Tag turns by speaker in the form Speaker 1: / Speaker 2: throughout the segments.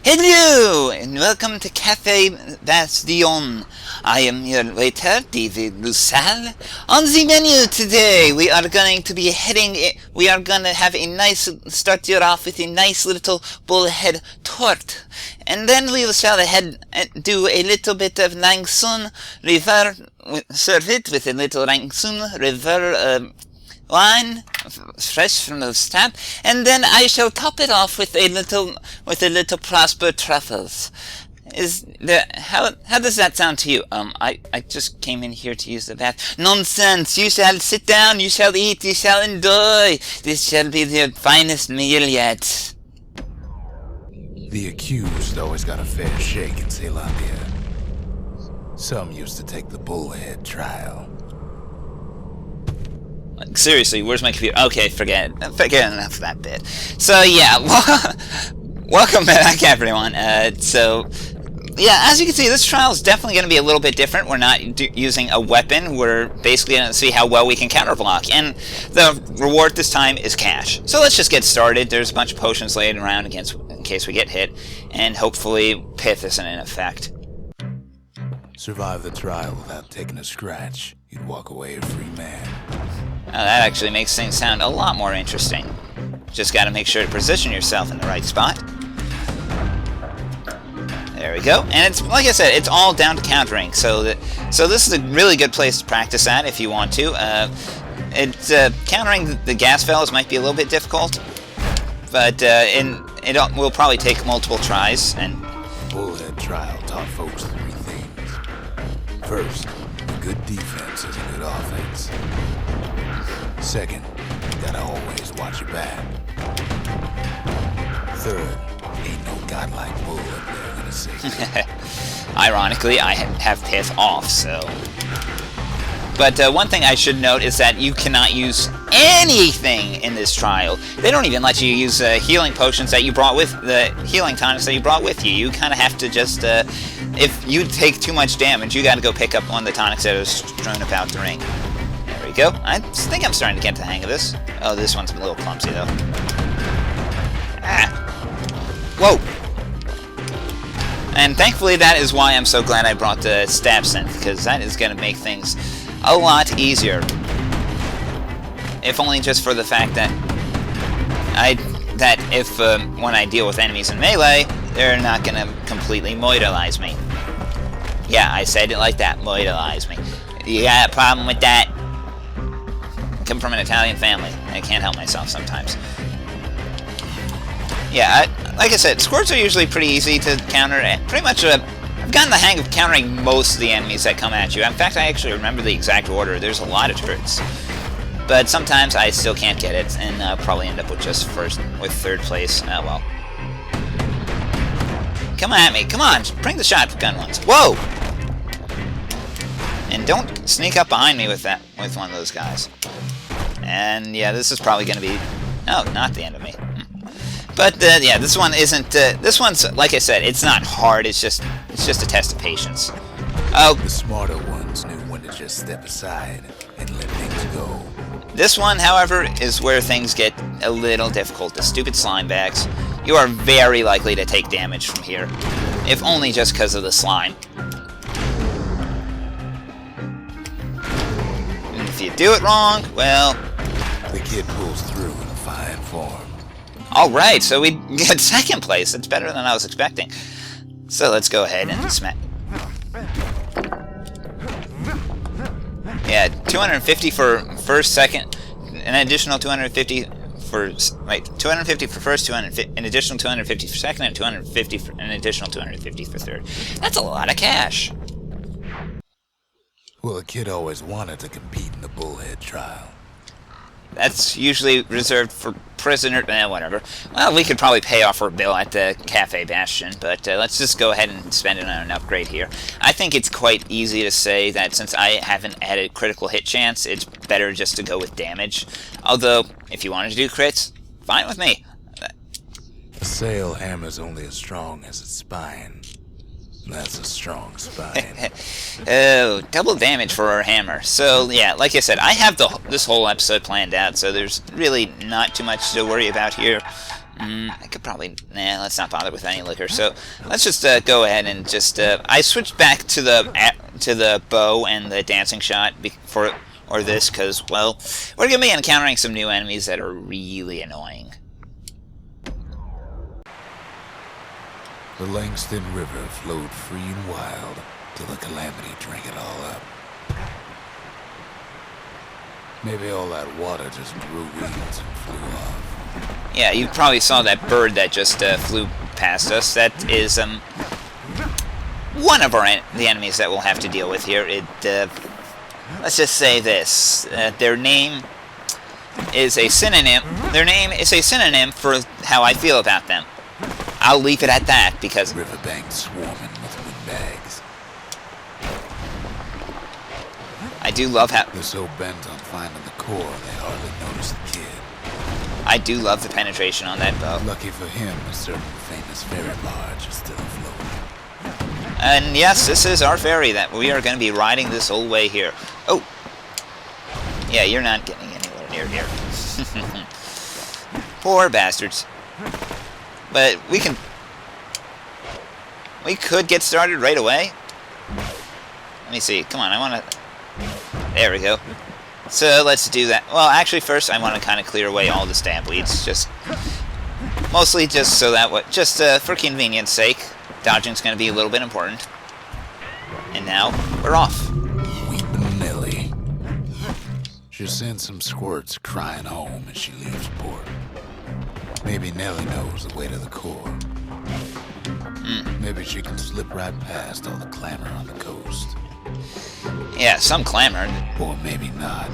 Speaker 1: Hello, and welcome to Cafe Bastion. I am your waiter, David Roussel. On the menu today, we are going to have a nice, start you off with a nice little bullhead tort. And then we shall do a little bit of Langston River, serve it with a little Langston River, wine, fresh from the tap, and then I shall top it off with a little Prosper truffles. How does that sound to you? I just came in here to use the bath. Nonsense! You shall sit down, you shall eat, you shall enjoy. This shall be your finest meal yet.
Speaker 2: The accused always got a fair shake in Zealandia. Some used to take the Bullhead Trial.
Speaker 1: Seriously, where's my computer? Okay, forget enough of that bit. So yeah, welcome back everyone. Yeah, as you can see, this trial is definitely going to be a little bit different. We're not using a weapon. We're basically going to see how well we can counterblock. And the reward this time is cash. So let's just get started. There's a bunch of potions laying around in case we get hit. And hopefully Pith isn't in effect.
Speaker 2: Survive the trial without taking a scratch. You'd walk away a free man.
Speaker 1: Now that actually makes things sound a lot more interesting. Just got to make sure to position yourself in the right spot. There we go. And it's like I said, it's all down to countering. So this is a really good place to practice at if you want to. Countering the gas fellows might be a little bit difficult, but it will probably take multiple tries. And
Speaker 2: Bullhead Trial taught folks three things. First, a good defense is a good offense. Second, you gotta always watch your back. Third, ain't no godlike bull up there gonna save you.
Speaker 1: Ironically, I have Pith off, so... But one thing I should note is that you cannot use anything in this trial. They don't even let you use healing potions that you brought with... the healing tonics that you brought with you. You kind of have to just... if you take too much damage, you gotta go pick up one of the tonics that are strewn about the ring. There we go. I think I'm starting to get the hang of this. Oh, this one's a little clumsy, though. Ah! Whoa! And thankfully, that is why I'm so glad I brought the stab synth, because that is going to make things a lot easier. If only just for the fact that when I deal with enemies in melee, they're not going to completely moidalize me. Yeah, I said it like that, moidalize me. You got a problem with that? I come from an Italian family. I can't help myself sometimes. Yeah, like I said, squirts are usually pretty easy to counter. Pretty much, I've gotten the hang of countering most of the enemies that come at you. In fact, I actually remember the exact order. There's a lot of turrets. But sometimes I still can't get it, and probably end up with just third place. Oh well. Come at me, come on, bring the shotgun ones. Whoa! And don't sneak up behind me with one of those guys. And yeah, this is probably going to be... Oh, not the end of me. But yeah, this one isn't. This one's, like I said, it's not hard. It's just a test of patience. Oh,
Speaker 2: the smarter ones knew when to just step aside and let things go.
Speaker 1: This one, however, is where things get a little difficult. The stupid slime bags. You are very likely to take damage from here, if only just because of the slime. And if you do it wrong, well,
Speaker 2: the kid pulls through in fine form.
Speaker 1: Alright, so we get second place. That's better than I was expecting. So let's go ahead and smack. Yeah, 250 for first, second, an additional 250 for... Wait, 250 for first, an additional 250 for second, and 250 for an additional 250 for third. That's a lot of cash.
Speaker 2: Well, a kid always wanted to compete in the Bullhead Trial.
Speaker 1: That's usually reserved for prisoner... whatever. Well, we could probably pay off our bill at the Cafe Bastion, but let's just go ahead and spend it on an upgrade here. I think it's quite easy to say that since I haven't added critical hit chance, it's better just to go with damage. Although, if you wanted to do crits, fine with me.
Speaker 2: A sail hammer's only as strong as its spine. That's a strong spine.
Speaker 1: Oh, double damage for our hammer. So, yeah, like I said, I have this whole episode planned out, so there's really not too much to worry about here. I could probably... Nah, let's not bother with any liquor. So, let's just go ahead and just... I switched back to the bow and the dancing shot or this, because, well, we're going to be encountering some new enemies that are really annoying.
Speaker 2: The Langston River flowed free and wild till the calamity drank it all up. Maybe all that water just grew weeds and flew off.
Speaker 1: Yeah, you probably saw that bird that just flew past us. That is one of the enemies that we'll have to deal with here. Let's just say this: their name is a synonym. Their name is a synonym for how I feel about them. I'll leave it at that because
Speaker 2: Riverbank swarming with windbags.
Speaker 1: I do love how
Speaker 2: they're so bent on finding the core they hardly notice the kid.
Speaker 1: I do love the penetration on that bow.
Speaker 2: Lucky for him, a certain famous ferry barge is still afloat.
Speaker 1: And yes, this is our ferry that we are going to be riding this whole way here. Oh! Yeah, you're not getting anywhere near here. Poor bastards. But we could get started right away. Let me see. Come on, I want to... There we go. So let's do that. Well, actually, first I want to kind of clear away all the stab weeds, mostly just so that for convenience sake, dodging's going to be a little bit important. And now we're off.
Speaker 2: Weeping Nellie. She sends some squirts crying home as she leaves port. Maybe Nellie knows the way to the core. Maybe she can slip right past all the clamor on the coast.
Speaker 1: Yeah, some clamor.
Speaker 2: Or maybe not.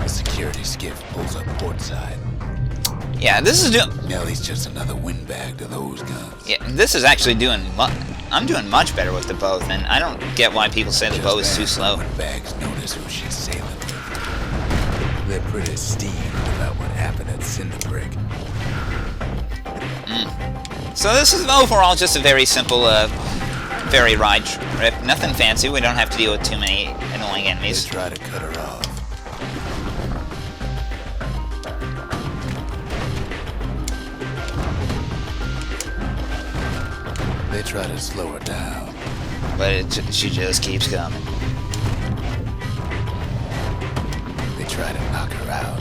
Speaker 2: A security skiff pulls up portside.
Speaker 1: Yeah, this is doing...
Speaker 2: Nellie's just another windbag to those guns.
Speaker 1: Yeah, this is actually doing... I'm doing much better with the bow, and I don't get why people say the bow is too slow.
Speaker 2: Windbags notice who she's sailing with. They're pretty steamed about what happened at Cinderbrick.
Speaker 1: So this is overall just a very simple ferry ride trip. Nothing fancy. We don't have to deal with too many annoying enemies.
Speaker 2: They try to cut her off. They try to slow her down.
Speaker 1: But she just keeps coming.
Speaker 2: They try to knock her out.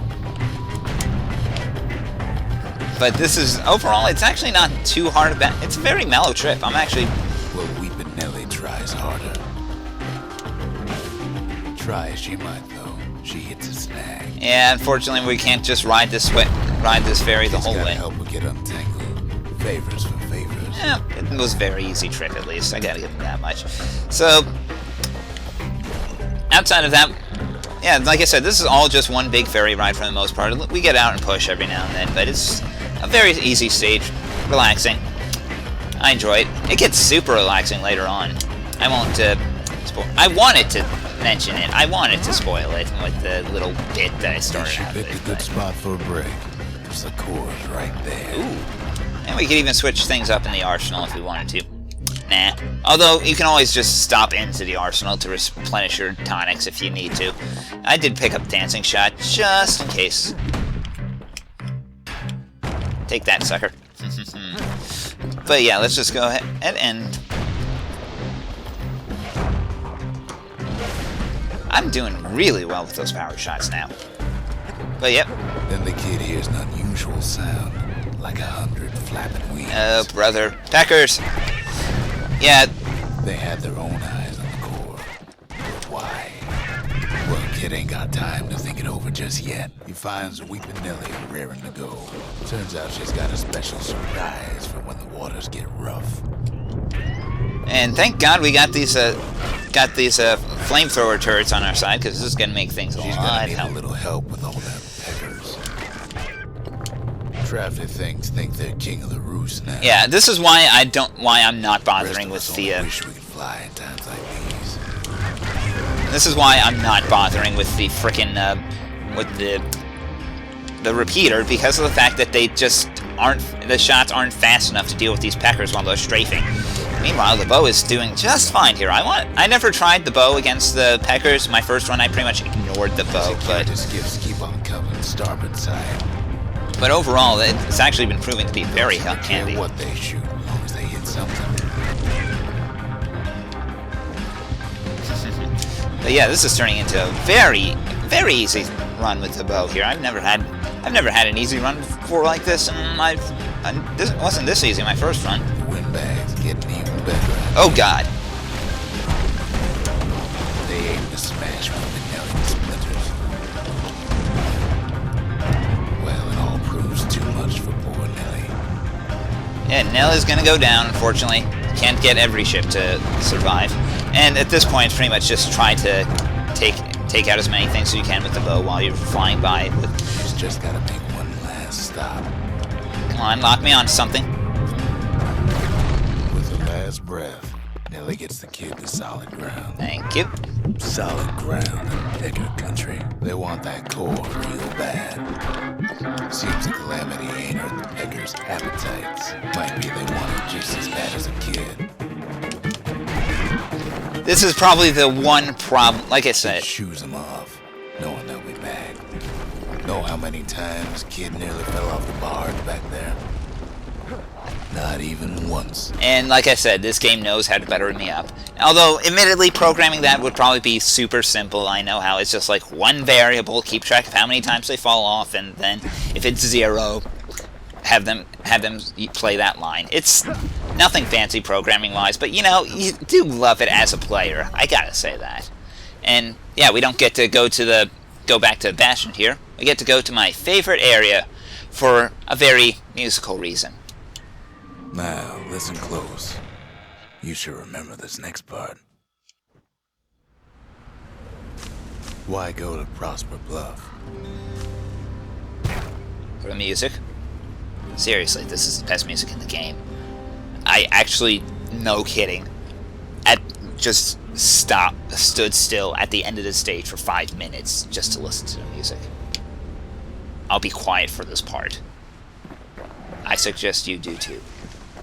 Speaker 1: But this is, overall, it's actually not too hard. It's a very mellow trip. I'm actually...
Speaker 2: Well, Weepin' Nellie tries harder. Try as she might, though. She hits a snag.
Speaker 1: Yeah, unfortunately, we can't just ride this ferry the whole way.
Speaker 2: Help her get untangled. Favors for favors.
Speaker 1: Yeah, it was a very easy trip, at least. I gotta give them that much. So, outside of that, yeah, like I said, this is all just one big ferry ride for the most part. We get out and push every now and then, but it's a very easy stage. Relaxing. I enjoy it. It gets super relaxing later on. I won't spoil. I wanted to mention it. I wanted to spoil it with the little bit that I started out with.
Speaker 2: She picked a good spot for a break. Because the core is right there.
Speaker 1: Ooh. And we could even switch things up in the arsenal if we wanted to. Nah. Although, you can always just stop into the arsenal to replenish your tonics if you need to. I did pick up Dancing Shot just in case. Take that, sucker. But yeah, let's just go ahead and end. I'm doing really well with those power shots now. But yep.
Speaker 2: Then the kid hears an unusual sound, like 100 flapping wings.
Speaker 1: Oh, brother. Peckers! Yeah.
Speaker 2: They had their own eyes on the core. Why? Well, kid ain't got time to think it over just yet. He finds Weepin' Nellie raring to go. Turns out she's got a special surprise for when the waters get rough.
Speaker 1: And thank God we got these flamethrower turrets on our side, because this is gonna make things a
Speaker 2: She's
Speaker 1: lot
Speaker 2: gonna need
Speaker 1: help.
Speaker 2: a little help with all them peckers. Traffic things think they're king of the roost now.
Speaker 1: Yeah, this is why I'm not bothering with the.
Speaker 2: Wish we could fly in times like these.
Speaker 1: This is why I'm not bothering with the frickin' with the repeater, because of the fact that they just aren't. The shots aren't fast enough to deal with these peckers while they're strafing. Meanwhile, the bow is doing just fine here. I never tried the bow against the peckers. My first one, I pretty much ignored the bow, but
Speaker 2: the skiffs keep on coming starboard side.
Speaker 1: But overall, it's actually been proving to be very
Speaker 2: Care
Speaker 1: handy.
Speaker 2: what they shoot, as long as they hit something.
Speaker 1: But yeah, this is turning into a very, very easy run with the bow here. I've never had an easy run before like this, and this wasn't this easy my first run.
Speaker 2: The windbags getting even better.
Speaker 1: Oh God!
Speaker 2: They aim to smash Whippet Nelly to splinters. Well, it all proves too much for poor Nelly.
Speaker 1: Yeah, Nell's gonna go down. Unfortunately, can't get every ship to survive. And at this point, it's pretty much just try to take out as many things as you can with the bow while you're flying by.
Speaker 2: She's just gotta make one last stop.
Speaker 1: Come on, lock me on something.
Speaker 2: With her last breath, Nelly gets the kid to solid ground.
Speaker 1: Thank you.
Speaker 2: Solid ground in Pecker country. They want that core real bad. Seems the calamity ain't hurt the Peckers' appetites. Might be they want it just as bad as a kid.
Speaker 1: This is probably the one problem, like I said.
Speaker 2: Shoes them off, knowing they'll be back. Know how many times kid nearly fell off the barge back there? Not even once.
Speaker 1: And like I said, this game knows how to butter me up. Although, admittedly, programming that would probably be super simple. I know how it's just like one variable, keep track of how many times they fall off, and then if it's 0, have them play that line. It's nothing fancy programming-wise, but you know, you do love it as a player. I gotta say that. And yeah, we don't get to go back to Bastion here. We get to go to my favorite area for a very musical reason.
Speaker 2: Now, listen close. You should remember this next part. Why go to Prosper Bluff?
Speaker 1: For the music. Seriously, this is the best music in the game. I actually, no kidding, just stood still at the end of the stage for 5 minutes just to listen to the music. I'll be quiet for this part. I suggest you do too.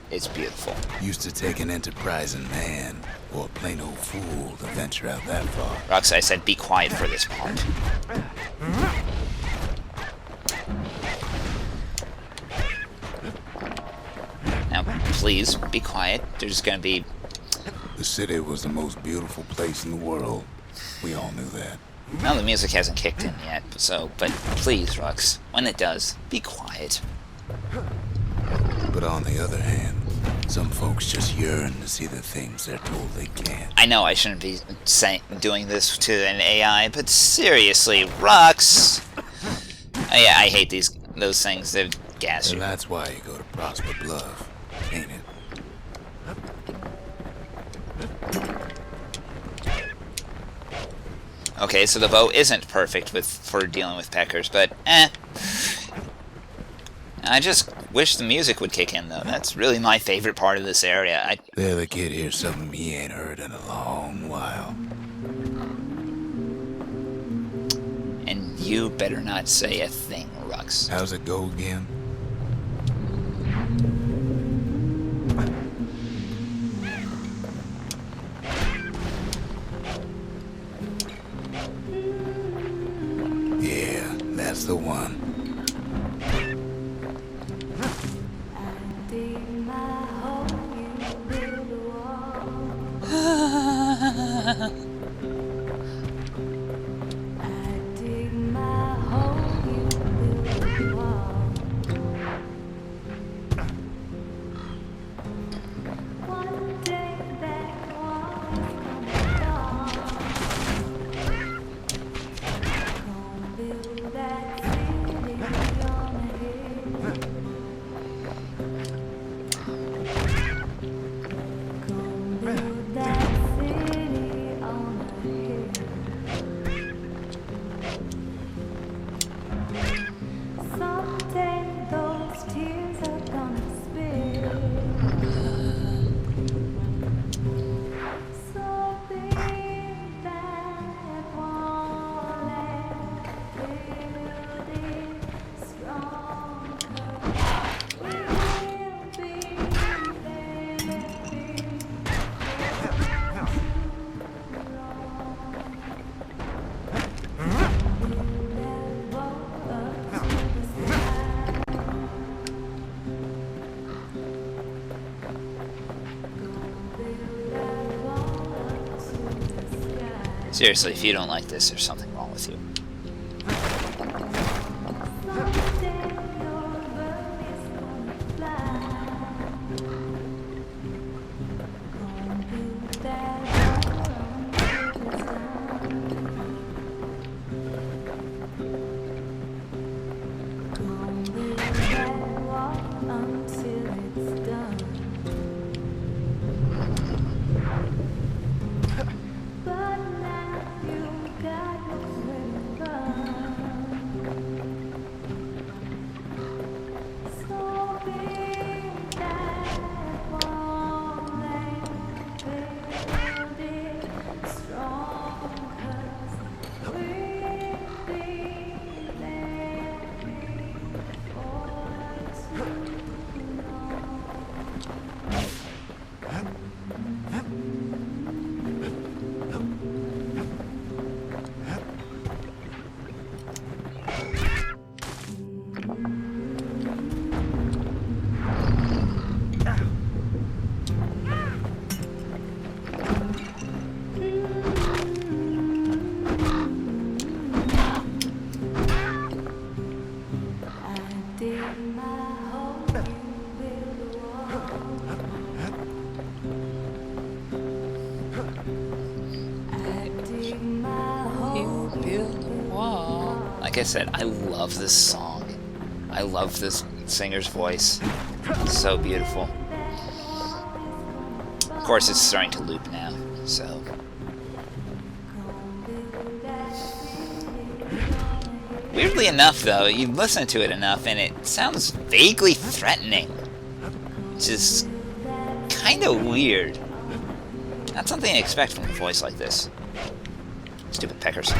Speaker 1: It's beautiful.
Speaker 2: Used to take an enterprising man or a plain old fool to venture out that far.
Speaker 1: Rox, I said be quiet for this part. Now, please, be quiet. There's gonna be...
Speaker 2: The city was the most beautiful place in the world. We all knew that.
Speaker 1: Well, the music hasn't kicked in yet, but please, Rox, when it does, be quiet.
Speaker 2: But on the other hand, some folks just yearn to see the things they're told they can't.
Speaker 1: I know I shouldn't be doing this to an AI, but seriously, Rox! Oh, yeah, I hate those things. They gas you.
Speaker 2: And that's why you go to Prosper Bluff, ain't it?
Speaker 1: Okay, so the bow isn't perfect for dealing with peckers, but I just wish the music would kick in, though. That's really my favorite part of this area.
Speaker 2: There the kid hears something he ain't heard in a long while.
Speaker 1: And you better not say a thing, Rux.
Speaker 2: How's it go again? Yeah, that's the one.
Speaker 1: Seriously, if you don't like this, there's something wrong with you. Like I said, I love this song. I love this singer's voice. It's so beautiful. Of course, it's starting to loop now, so... Weirdly enough, though, you listen to it enough, and it sounds vaguely threatening. Which is kind of weird. Not something I expect from a voice like this. Stupid peckers.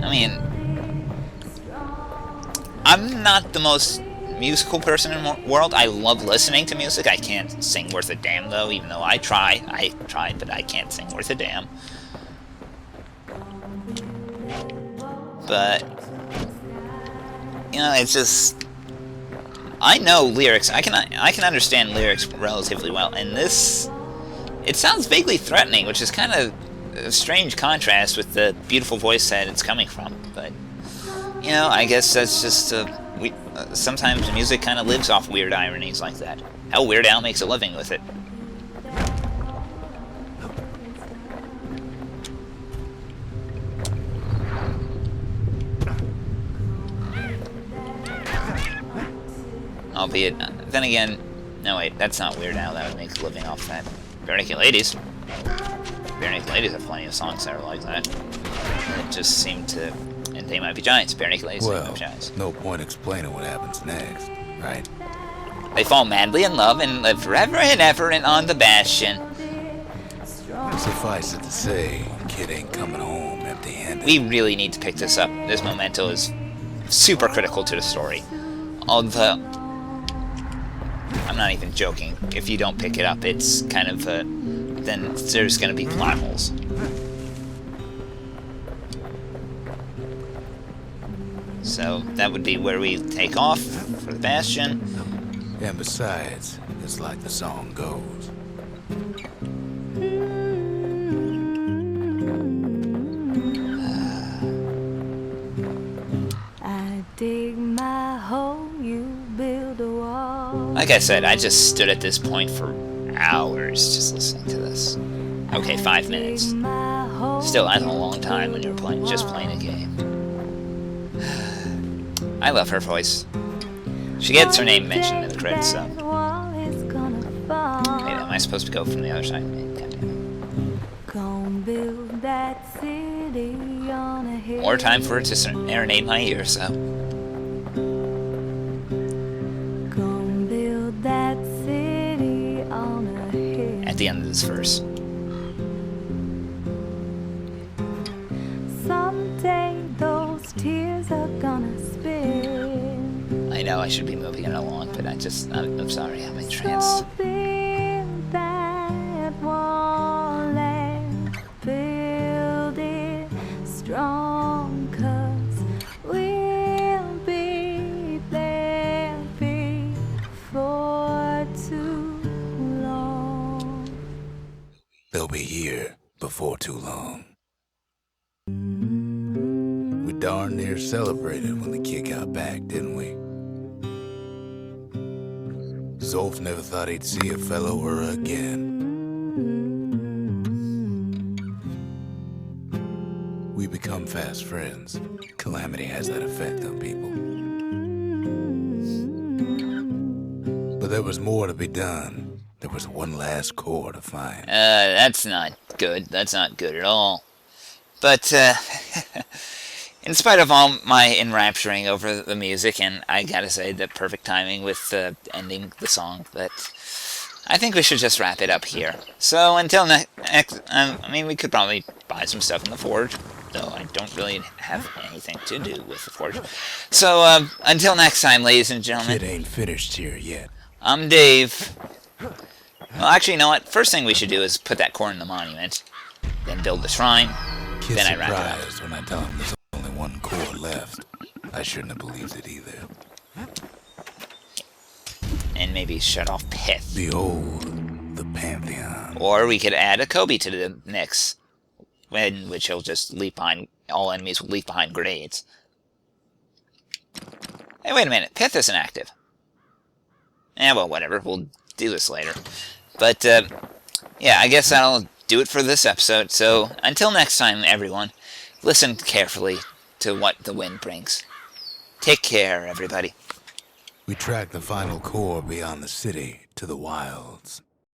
Speaker 1: I mean, I'm not the most musical person in the world. I love listening to music. I can't sing worth a damn, though, even though I tried, but I can't sing worth a damn. But, you know, it's just... I know lyrics. I can understand lyrics relatively well, and this... It sounds vaguely threatening, which is kind of a strange contrast with the beautiful voice that it's coming from. But, you know, I guess that's just... sometimes music kind of lives off weird ironies like that. Hell, Weird Al makes a living with it. Albeit, then again, no wait, that's not Weird Al, that would make a living off that. Bare Naked Ladies. Bare Naked Ladies have plenty of songs that are like that. And it just seemed to... And They Might Be Giants. Bare Naked Ladies, They Might Be Giants.
Speaker 2: No point explaining what happens next, right?
Speaker 1: They fall madly in love and live forever and ever and on the Bastion.
Speaker 2: Suffice it to say, kid ain't coming home empty-handed.
Speaker 1: We really need to pick this up. This memento is super critical to the story. Although, I'm not even joking. If you don't pick it up, it's kind of then there's going to be plot holes. So that would be where we take off for the Bastion.
Speaker 2: And besides, it's like the song goes.
Speaker 3: I dig my hole, you build a wall.
Speaker 1: Like I said, I just stood at this point for hours just listening to this. Okay, 5 minutes. Still, that's a long time when you're just playing a game. I love her voice. She gets her name mentioned in the credits, so... Wait, am I supposed to go from the other side? More time for it to serenade my ear, so... At the end of this verse.
Speaker 3: Someday those tears are gonna spill.
Speaker 1: I know I should be moving it along, but I'm sorry, I'm entranced.
Speaker 3: That wall and build it strong.
Speaker 2: They'll be here before too long. We darn near celebrated when the kid got back, didn't we? Zolf never thought he'd see a fellow or again. We become fast friends. Calamity has that effect on people. But there was more to be done. There was one last core to find.
Speaker 1: That's not good. That's not good at all. But, in spite of all my enrapturing over the music, and I gotta say, the perfect timing with ending the song, but I think we should just wrap it up here. So, until next, I mean, we could probably buy some stuff in the forge, though I don't really have anything to do with the forge. So, until next time, ladies and gentlemen.
Speaker 2: Kid ain't finished here yet.
Speaker 1: I'm Dave. Well, actually, you know what? First thing we should do is put that core in the monument, then build the shrine,
Speaker 2: Kid's
Speaker 1: then I wrap it up.
Speaker 2: surprised when I tell him there's only one core left. I shouldn't have believed it either.
Speaker 1: And maybe shut off Pith.
Speaker 2: Behold, the Pantheon.
Speaker 1: Or we could add a Kobe to the mix, in which he'll just leave behind, all enemies will leave behind grenades. Hey, wait a minute, Pith isn't active. Well, whatever, we'll do this later. But, yeah, I guess that'll do it for this episode. So, until next time, everyone, listen carefully to what the wind brings. Take care, everybody.
Speaker 2: We track the final core beyond the city to the wilds.